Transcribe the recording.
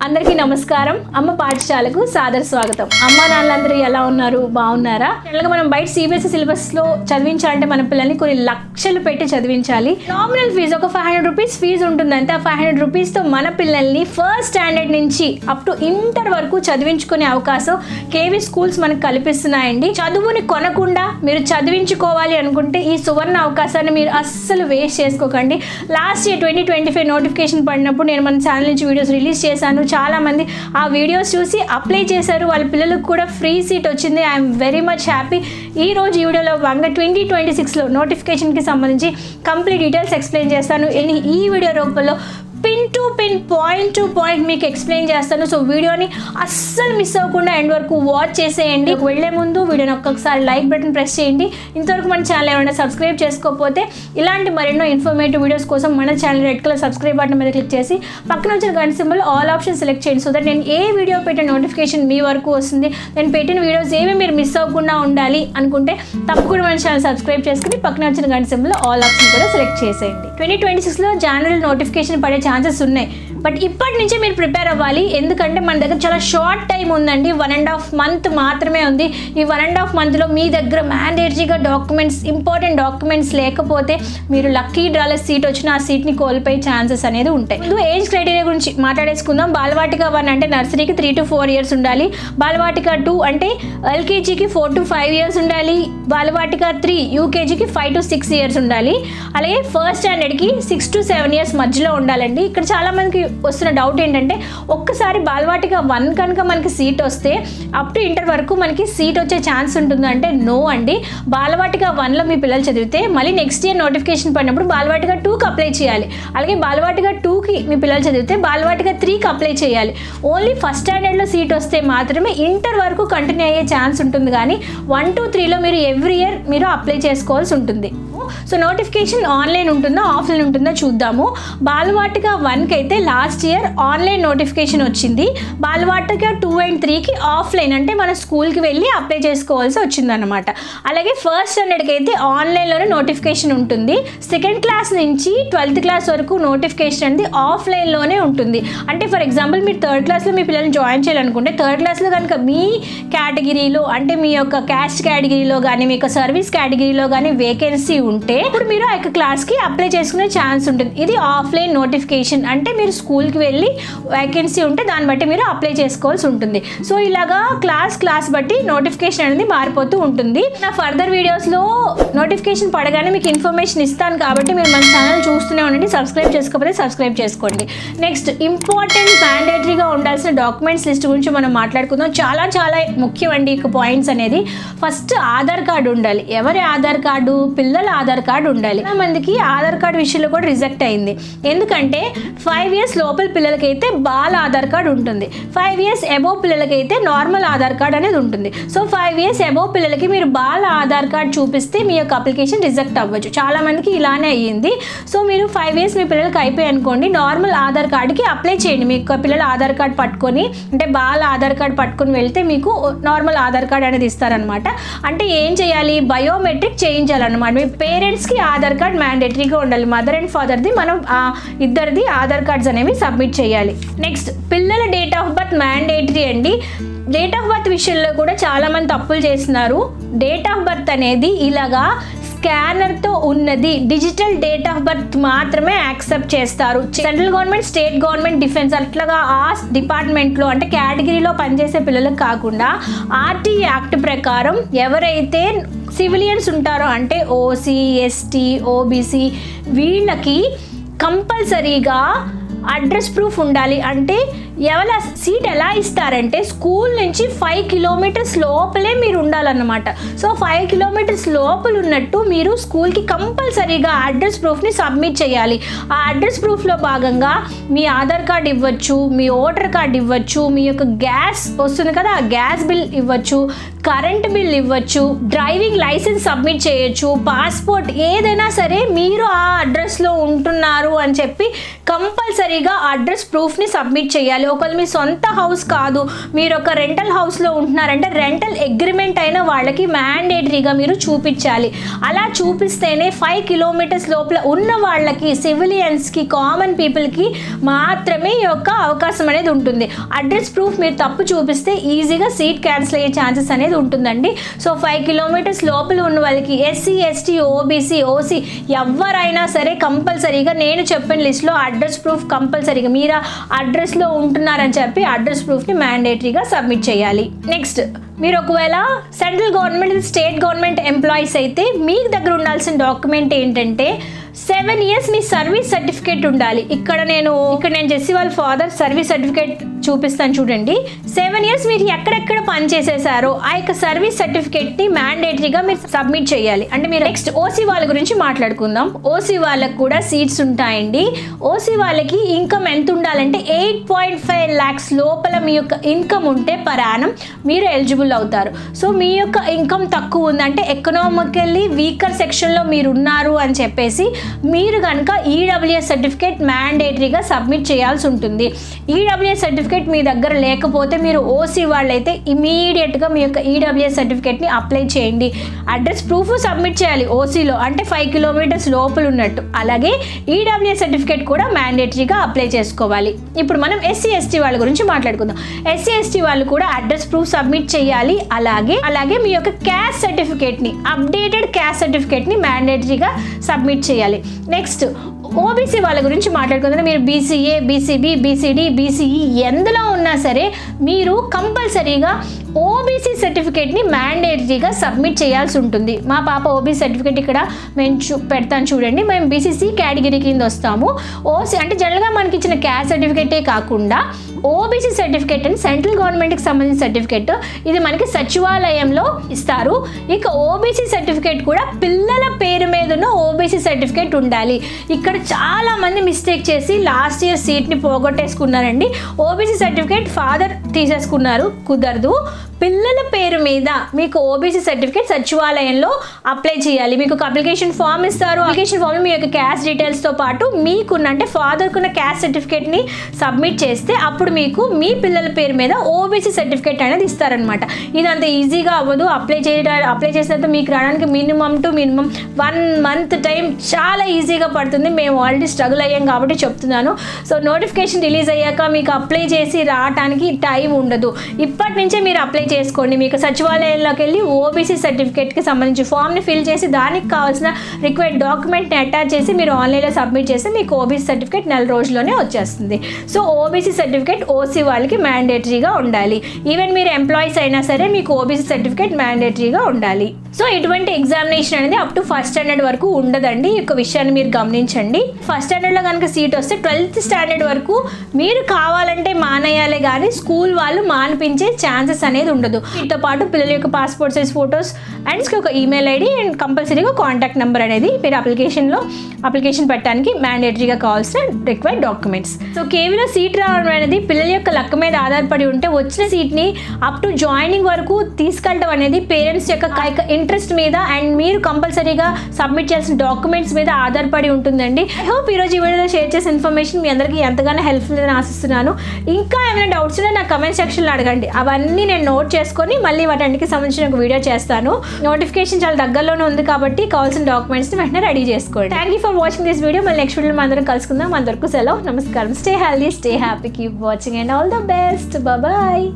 అందరికీ నమస్కారం. అమ్మ పాఠశాలకు సాదర స్వాగతం. అమ్మ నాన్నలందరూ ఎలా ఉన్నారు? బాగున్నారా? జనరల్గా మనం బయట సిబిఎస్ఈ సిలబస్లో చదివించాలంటే మన పిల్లల్ని కొన్ని లక్షలు పెట్టి చదివించాలి. నామినల్ ఫీజు ఒక 500 రూపీస్ ఫీజు ఉంటుంది. అంతే. ఆ 500 రూపీస్తో మన పిల్లల్ని ఫస్ట్ స్టాండర్డ్ నుంచి అప్ టు ఇంటర్ వరకు చదివించుకునే అవకాశం కేవీ స్కూల్స్ మనకు కల్పిస్తున్నాయండి. చదువుని కొనకుండా మీరు చదివించుకోవాలి అనుకుంటే ఈ సువర్ణ అవకాశాన్ని మీరు అస్సలు వేస్ట్ చేసుకోకండి. లాస్ట్ ఇయర్ 2025 నోటిఫికేషన్ పడినప్పుడు నేను మన ఛానల్ నుంచి వీడియోస్ రిలీజ్ చేశాను. చాలామంది ఆ వీడియోస్ చూసి అప్లై చేశారు. వాళ్ళ పిల్లలకు కూడా ఫ్రీ సీట్ వచ్చింది. I'm very much happy. ఈ రోజు ఈ వీడియోలో భాగంగా 2026లో నోటిఫికేషన్కి సంబంధించి కంప్లీట్ డీటెయిల్స్ ఎక్స్ప్లెయిన్ చేస్తాను. ఈ వీడియో రూపంలో pin to pin, point to point మీకు ఎక్స్ప్లెయిన్ చేస్తాను. సో వీడియోని అస్సలు మిస్ అవ్వకుండా ఎండ్ వరకు వాచ్ చేసేయండి. వెళ్లే ముందు వీడియోని ఒక్కొక్కసారి లైక్ బటన్ ప్రెస్ చేయండి. ఇంతవరకు మన ఛానల్ ఏమైనా సబ్స్క్రైబ్ చేసుకోకపోతే ఇలాంటి మరెన్నో ఇన్ఫర్మేటివ్ వీడియోస్ కోసం మన channel red colour subscribe button మీద క్లిక్ చేసి పక్కన వచ్చిన గంట సింబల్ ఆల్ ఆప్షన్ సెలెక్ట్ చేయండి. సో దట్ నేను ఏ వీడియో పెట్టిన నోటిఫికేషన్ మీ వరకు వస్తుంది. నేను పెట్టిన వీడియోస్ ఏమి మీరు మిస్ అవ్వకుండా ఉండాలి అనుకుంటే తప్పకుండా మన ఛానల్ సబ్స్క్రైబ్ చేసుకుని పక్కన వచ్చిన గంట సింబల్ ఆల్ ఆప్షన్ కూడా సెలెక్ట్ చేసేయండి. 2026లో జనరల్ నోటిఫికేషన్ పడే ఛాన్సెస్ ఉన్నాయి. బట్ ఇప్పటి నుంచే మీరు ప్రిపేర్ అవ్వాలి. ఎందుకంటే మన దగ్గర చాలా షార్ట్ టైం ఉందండి. 1.5 మంత్ మాత్రమే ఉంది. ఈ 1.5 మంత్లో మీ దగ్గర మ్యాండేటరీగా డాక్యుమెంట్స్, ఇంపార్టెంట్ డాక్యుమెంట్స్ లేకపోతే మీరు లక్కీ డ్రాలో సీట్ వచ్చిన ఆ సీట్ని కోల్పోయే ఛాన్సెస్ అనేది ఉంటాయి. ముందు ఏజ్ క్రైటీరియా గురించి మాట్లాడేసుకుందాం. బాలవాటిక 1 అంటే నర్సరీకి 3 to 4 years ఉండాలి. బాలవాటిక 2 అంటే ఎల్కేజీకి 4 to 5 years ఉండాలి. బాలవాటిక 3 యూకేజీకి 5 to 6 years ఉండాలి. అలాగే ఫస్ట్ స్టాండర్డ్కి 6 to 7 years మధ్యలో ఉండాలండి. ఇక్కడ చాలా మందికి వస్తున్న డౌట్ ఏంటంటే ఒక్కసారి బాలవాటిక 1 కనుక మనకి సీట్ వస్తే అప్ టు ఇంటర్ వరకు మనకి సీట్ వచ్చే ఛాన్స్ ఉంటుందంటే నో అండి. బాలవాటిక 1లో మీ పిల్లలు చదివితే మళ్ళీ నెక్స్ట్ ఇయర్ నోటిఫికేషన్ పడినప్పుడు బాలవాటిక 2కి అప్లై చేయాలి. అలాగే బాలవాటిక 2కి మీ పిల్లలు చదివితే బాలవాటిక 3కి అప్లై చేయాలి. ఓన్లీ ఫస్ట్ స్టాండర్డ్లో సీట్ వస్తే మాత్రమే ఇంటర్ వరకు కంటిన్యూ అయ్యే ఛాన్స్ ఉంటుంది. కానీ 1 to 3లో మీరు ఎవ్రీ ఇయర్ మీరు అప్లై చేసుకోవాల్సి ఉంటుంది. సో నోటిఫికేషన్ ఆన్లైన్ ఉంటుందా ఆఫ్లైన్ ఉంటుందా చూద్దాము. బాలవాటిక 1కి అయితే లాస్ట్ ఇయర్ ఆన్లైన్ నోటిఫికేషన్ వచ్చింది. బాలవాటిక 2 and 3కి ఆఫ్లైన్ అంటే మన స్కూల్కి వెళ్ళి అప్లై చేసుకోవాల్సి వచ్చిందన్నమాట. అలాగే ఫస్ట్ స్టాండర్డ్కి అయితే ఆన్లైన్లోనే నోటిఫికేషన్ ఉంటుంది. సెకండ్ క్లాస్ నుంచి 12th క్లాస్ వరకు నోటిఫికేషన్ అనేది ఆఫ్లైన్లోనే ఉంటుంది. అంటే ఫర్ ఎగ్జాంపుల్ మీరు 3rd క్లాస్లో మీ పిల్లల్ని జాయిన్ చేయాలనుకుంటే 3rd క్లాస్లో కనుక మీ కేటగిరీలో అంటే మీ యొక్క క్యాస్ట్ కేటగిరీలో కానీ మీ యొక్క సర్వీస్ కేటగిరీలో కానీ వేకెన్సీ ఉంటే ఇప్పుడు మీరు ఆ యొక్క క్లాస్కి అప్లై చేసుకునే ఛాన్స్ ఉంటుంది. ఇది ఆఫ్లైన్ నోటిఫికేషన్ అంటే మీరు స్కూల్కి వెళ్ళి వేకెన్సీ ఉంటే దాన్ని బట్టి మీరు అప్లై చేసుకోవాల్సి ఉంటుంది. సో ఇలాగా క్లాస్ బట్టి నోటిఫికేషన్ అనేది మారిపోతూ ఉంటుంది. నా ఫర్దర్ వీడియోస్లో నోటిఫికేషన్ పడగానే మీకు ఇన్ఫర్మేషన్ ఇస్తాను కాబట్టి మీరు మన ఛానల్ చూస్తూనే ఉండండి. సబ్స్క్రైబ్ చేసుకోకపోతే సబ్స్క్రైబ్ చేసుకోండి. నెక్స్ట్ ఇంపార్టెంట్ మ్యాండేటరీగా ఉండాల్సిన డాక్యుమెంట్స్ లిస్ట్ గురించి మనం మాట్లాడుకుందాం. చాలా చాలా ముఖ్యం అండి ఈ పాయింట్స్ అనేది. ఫస్ట్ ఆధార్ కార్డు ఉండాలి. ఎవరి ఆధార్ కార్డు? పిల్లల ఆధార్ కార్డు ఉండాలి. చాలా మందికి ఆధార్ కార్డు విషయంలో కూడా రిజెక్ట్ అయింది. ఎందుకంటే 5 years లోపల పిల్లలకైతే బాల ఆధార్ కార్డు ఉంటుంది. 5 years అబోవ్ పిల్లలకైతే నార్మల్ ఆధార్ కార్డు అనేది ఉంటుంది. సో 5 years అబోవ్ పిల్లలకి మీరు బాల ఆధార్ కార్డు చూపిస్తే మీ యొక్క అప్లికేషన్ రిజెక్ట్ అవ్వచ్చు. చాలా మందికి ఇలానే అయ్యింది. సో మీరు 5 years మీ పిల్లలకి అయిపోయి అనుకోండి, నార్మల్ ఆధార్ కార్డుకి అప్లై చేయండి. మీ యొక్క పిల్లల ఆధార్ కార్డు పట్టుకొని అంటే బాల ఆధార్ కార్డు పట్టుకొని వెళ్తే మీకు నార్మల్ ఆధార్ కార్డు అనేది ఇస్తారనమాట. అంటే ఏం చేయాలి? బయోమెట్రిక్ చేయించాలన్నమాట. మీ పేరెంట్స్కి ఆధార్ కార్డ్ మ్యాండేటరీగా ఉండాలి. మదర్ అండ్ ఫాదర్ది మనం ఇద్దరిది ఆధార్ కార్డ్స్ అనేవి సబ్మిట్ చేయాలి. నెక్స్ట్ పిల్లల డేట్ ఆఫ్ బర్త్ మ్యాండేటరీ అండి. డేట్ ఆఫ్ బర్త్ విషయంలో కూడా చాలామంది తప్పులు చేస్తున్నారు. డేట్ ఆఫ్ బర్త్ అనేది ఇలాగా స్కానర్తో ఉన్నది డిజిటల్ డేట్ ఆఫ్ బర్త్ మాత్రమే యాక్సెప్ట్ చేస్తారు. Central government, state government, defence అట్లాగా ఆ డిపార్ట్మెంట్లో అంటే కేటగిరీలో పనిచేసే పిల్లలకు కాకుండా ఆర్టీ యాక్ట్ ప్రకారం ఎవరైతే సివిలియన్స్ ఉంటారో అంటే ఓసీ, ఎస్టీ, ఓబీసీ వీళ్ళకి కంపల్సరీగా అడ్రస్ ప్రూఫ్ ఉండాలి. అంటే ఎవరి సీట్ ఎలా ఇస్తారంటే స్కూల్ నుంచి 5 kilometers లోపలే మీరు ఉండాలన్నమాట. సో 5 kilometers లోపల ఉన్నట్టు మీరు స్కూల్కి కంపల్సరీగా అడ్రస్ ప్రూఫ్ని సబ్మిట్ చేయాలి. ఆ అడ్రస్ ప్రూఫ్లో భాగంగా మీ ఆధార్ కార్డ్ ఇవ్వచ్చు, మీ ఓటర్ కార్డ్ ఇవ్వచ్చు, మీ యొక్క గ్యాస్ వస్తుంది కదా ఆ గ్యాస్ బిల్ ఇవ్వచ్చు, కరెంట్ బిల్ ఇవ్వచ్చు, డ్రైవింగ్ లైసెన్స్ సబ్మిట్ చేయొచ్చు, పాస్పోర్ట్ ఏదైనా సరే మీరు ఆ అడ్రస్లో ఉంటున్నారు అని చెప్పి కంపల్సరీగా అడ్రస్ ప్రూఫ్ని సబ్మిట్ చేయాలి. చూపించాలి. ఒకవేళ మీ సొంత హౌస్ కాదు, మీరు ఒక రెంటల్ హౌస్లో ఉంటున్నారంటే రెంటల్ అగ్రిమెంట్ అయిన వాళ్ళకి మ్యాండేటరీగా మీరు చూపించాలి. అలా చూపిస్తేనే 5 కిలోమీటర్స్ లోపల ఉన్న వాళ్ళకి, సివిలియన్స్కి, కామన్ పీపుల్కి మాత్రమే ఈ యొక్క అవకాశం అనేది ఉంటుంది. అడ్రస్ ప్రూఫ్ మీరు తప్పు చూపిస్తే ఈజీగా సీట్ క్యాన్సిల్ అయ్యే ఛాన్సెస్ అనేది ఉంటుందండి. సో 5 కిలోమీటర్స్ లోపల ఉన్న వాళ్ళకి ఎస్సీ, ఎస్టీ, ఓబీసీ, ఓసీ ఎవరైనా సరే కంపల్సరీగా నేను చెప్పిన లిస్ట్లో అడ్రస్ ప్రూఫ్ కంపల్సరీగా మీరు అడ్రస్లో ఉంటున్నారని చెప్పి అడ్రస్ ప్రూఫ్ని మ్యాండేటరీగా సబ్మిట్ చేయాలి. నెక్స్ట్, మీరు ఒకవేళ central government, state government employees అయితే మీకు దగ్గర ఉండాల్సిన డాక్యుమెంట్ ఏంటంటే 7 years మీ సర్వీస్ సర్టిఫికేట్ ఉండాలి. ఇక్కడ నేను జెస్సీ వాళ్ళ ఫాదర్ సర్వీస్ సర్టిఫికేట్ చూపిస్తాను చూడండి. 7 years మీరు ఎక్కడెక్కడ పని చేసేసారో ఆ యొక్క సర్వీస్ సర్టిఫికేట్ని మ్యాండేటరీగా మీరు సబ్మిట్ చేయాలి. అంటే మీరు నెక్స్ట్ ఓసీ వాళ్ళ గురించి మాట్లాడుకుందాం. ఓసీ వాళ్ళకి కూడా సీట్స్ ఉంటాయండి. ఓసీ వాళ్ళకి ఇన్కమ్ ఎంత ఉండాలంటే 8.5 lakhs లోపల మీ యొక్క ఇన్కమ్ ఉంటే పర్ యానం మీరు ఎలిజిబుల్ అవుతారు. సో మీ యొక్క ఇన్కమ్ తక్కువ ఉందంటే ఎకనామికల్లీ వీకర్ సెక్షన్లో మీరు ఉన్నారు అని చెప్పేసి మీరు కనుక ఈడబ్ల్యూఎస్ సర్టిఫికేట్ మ్యాండేటరీగా సబ్మిట్ చేయాల్సి ఉంటుంది. ఈడబ్ల్యూఎస్ సర్టిఫికేట్ మీ దగ్గర లేకపోతే మీరు ఓసీ వాళ్ళైతే ఇమీడియట్గా మీ యొక్క ఈడబ్ల్యూఎస్ సర్టిఫికేట్ని అప్లై చేయండి. అడ్రస్ ప్రూఫ్ సబ్మిట్ చేయాలి ఓసీలో, అంటే 5 kilometers లోపల ఉన్నట్టు. అలాగే ఈడబ్ల్యూఎస్ సర్టిఫికేట్ కూడా మ్యాండేటరీగా అప్లై చేసుకోవాలి. ఇప్పుడు మనం ఎస్సీ, ఎస్టీ వాళ్ళ గురించి మాట్లాడుకుందాం. ఎస్సీ, ఎస్టీ వాళ్ళు కూడా అడ్రస్ ప్రూఫ్ సబ్మిట్ చేయాలి. అలాగే మీ యొక్క క్యాస్ట్ సర్టిఫికేట్ని, అప్డేటెడ్ క్యాస్ట్ సర్టిఫికేట్ని మ్యాండేటరీగా సబ్మిట్ చేయాలి. నెక్స్ట్, ఓబీసీ వాళ్ళ గురించి మాట్లాడుకుంటే మీరు బీసీఏ, బీసీబీ, బీసీడీ, బీసీఈ ఎందులో ఉన్నా సరే మీరు కంపల్సరీగా ఓబీసీ సర్టిఫికేట్ని మ్యాండేటరీగా సబ్మిట్ చేయాల్సి ఉంటుంది. మా పాప ఓబీసీ సర్టిఫికేట్ ఇక్కడ మేము పెడతాను చూడండి. మేము బీసీసీ కేటగిరీ కింద వస్తాము. ఓసీ అంటే జనరల్గా మనకి ఇచ్చిన క్యాస్ట్ సర్టిఫికేటే కాకుండా ఓబీసీ సర్టిఫికేట్ అని సెంట్రల్ గవర్నమెంట్కి సంబంధించిన సర్టిఫికేట్, ఇది మనకి సచివాలయంలో ఇస్తారు. ఇక ఓబీసీ సర్టిఫికేట్ కూడా పిల్లల పేరు మీద ఉన్న ఓబీసీ సర్టిఫికేట్ ఉండాలి. ఇక్కడ చాలా మంది మిస్టేక్ చేసి లాస్ట్ ఇయర్ సీట్ని పోగొట్టేసుకున్నారండి. ఓబీసీ సర్టిఫికేట్ ఫాదర్ తీసేసుకున్నారు, కుదరదు. పిల్లల పేరు మీద మీకు ఓబీసీ సర్టిఫికేట్ సచివాలయంలో అప్లై చేయాలి. మీకు ఒక అప్లికేషన్ ఫామ్ ఇస్తారు. అప్లికేషన్ ఫామ్ మీ యొక్క క్యాస్ట్ డీటెయిల్స్తో పాటు మీకున్న అంటే ఫాదర్కున్న క్యాస్ట్ సర్టిఫికేట్ని సబ్మిట్ చేస్తే అప్పుడు మీకు మీ పిల్లల పేరు మీద ఓబీసీ సర్టిఫికేట్ అనేది ఇస్తారనమాట. ఇది అంత ఈజీగా అవ్వదు. అప్లై చేసినంత మీకు రావడానికి మినిమం 1 month టైం చాలా ఈజీగా పడుతుంది. మేము ఆల్రెడీ స్ట్రగుల్ అయ్యాం కాబట్టి చెప్తున్నాను. సో నోటిఫికేషన్ రిలీజ్ అయ్యాక మీకు అప్లై చేసి రావడానికి టైం ఉండదు. ఇప్పటి నుంచే మీరు అప్లై చేసుకోండి. మీకు సచివాలయంలోకి వెళ్ళి ఓబీసీ సర్టిఫికేట్కి సంబంధించి ఫామ్ని ఫిల్ చేసి దానికి కావాల్సిన రిక్వైర్డ్ డాక్యుమెంట్ని అటాచ్ చేసి మీరు ఆన్లైన్లో సబ్మిట్ చేస్తే మీకు ఓబీసీ సర్టిఫికేట్ 4 రోజుల్లోనే వచ్చేస్తుంది. సో ఓబీసీ సర్టిఫికేట్ ఓసీ వాళ్ళకి మ్యాండేటరీగా ఉండాలి. ఈవెన్ మీరు ఎంప్లాయీస్ అయినా సరే మీకు ఓబీసీ సర్టిఫికేట్ మ్యాండేటరీగా ఉండాలి. సో ఇటువంటి ఎగ్జామినేషన్ అనేది అప్ టు 1st standard వరకు ఉండదండి. ఈ యొక్క విషయాన్ని మీరు గమనించండి. 1st standardలో కనుక సీట్ వస్తే 12th standard వరకు మీరు కావాలంటే మానేయాలే కానీ స్కూల్ వాళ్ళు మానిపించే ఛాన్సెస్ అనేది ఉండదు. వీటితో పాటు పిల్లల యొక్క పాస్పోర్ట్ సైజ్ ఫొటోస్ అండ్ ఒక ఈమెయిల్ ఐడి అండ్ కంపల్సరీగా కాంటాక్ట్ నెంబర్ అనేది మీరు అప్లికేషన్ పెట్టడానికి మ్యాండేటరీగా కావాల్సిన రిక్వైర్డ్ డాక్యుమెంట్స్. సో కేవీలో సీట్ రావడం అనేది పిల్లల యొక్క లక్ మీద ఆధారపడి ఉంటే వచ్చిన సీట్ని అప్ టు జాయినింగ్ వరకు తీసుకెళ్ళడం అనేది పేరెంట్స్ యొక్క ఇంట్రెస్ట్ మీద అండ్ మీరు కంపల్సరీగా సబ్మిట్ చేసిన డాక్యుమెంట్స్ మీద ఆధారపడి ఉంటుందండి. ఐ హోప్ ఈరోజు ఈ వీడియోలో షేర్ చేసిన ఇన్ఫర్మేషన్ మీ అందరికీ ఎంతగానో హెల్ప్ఫుల్ అని ఆశిస్తున్నాను. ఇంకా ఏమైనా డౌట్స్ ఉన్నా నా కమెంట్ సెక్షన్లో అడగండి. అవన్నీ నేను నోట్ చేసుకొని మళ్ళీ వాటికి సంబంధించిన ఒక వీడియో చేస్తాను. నోటిఫికేషన్ చాలా దగ్గరలోనే ఉంది కాబట్టి కావాల్సిన డాక్యుమెంట్స్ని వెంటనే రెడీ చేసుకోండి. Thank you for watching this video. మళ్ళీ నెక్స్ట్ వీడియోలో అందరం కలుసుకుందాం. అందరికీ సెలవు. నమస్కారం. Stay healthy, stay happy, keep watching and all the best. Bye.